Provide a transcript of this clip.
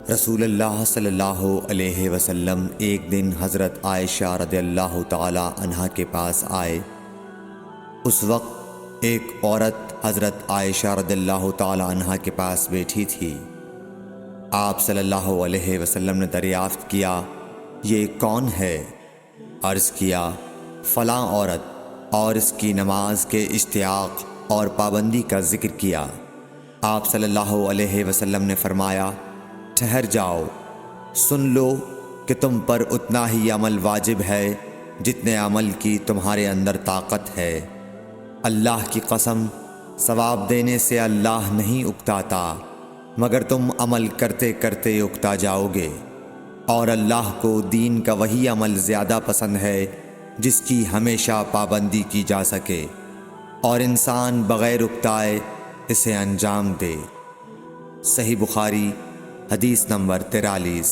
رسول اللہ صلی اللہ علیہ وسلم ایک دن حضرت عائشہ رضی اللہ تعالی عنہا کے پاس آئے۔ اس وقت ایک عورت حضرت عائشہ رضی اللہ تعالی عنہا کے پاس بیٹھی تھی۔ آپ صلی اللہ علیہ وسلم نے دریافت کیا، یہ کون ہے؟ عرض کیا، فلاں عورت، اور اس کی نماز کے اشتیاق اور پابندی کا ذکر کیا۔ آپ صلی اللہ علیہ وسلم نے فرمایا، ٹھہر جاؤ، سن لو کہ تم پر اتنا ہی عمل واجب ہے جتنے عمل کی تمہارے اندر طاقت ہے۔ اللہ کی قسم، ثواب دینے سے اللہ نہیں اکتاتا، مگر تم عمل کرتے کرتے اکتا جاؤ گے، اور اللہ کو دین کا وہی عمل زیادہ پسند ہے جس کی ہمیشہ پابندی کی جا سکے، اور انسان بغیر اکتائے اسے انجام دے۔ صحیح بخاری، حدیث نمبر 43۔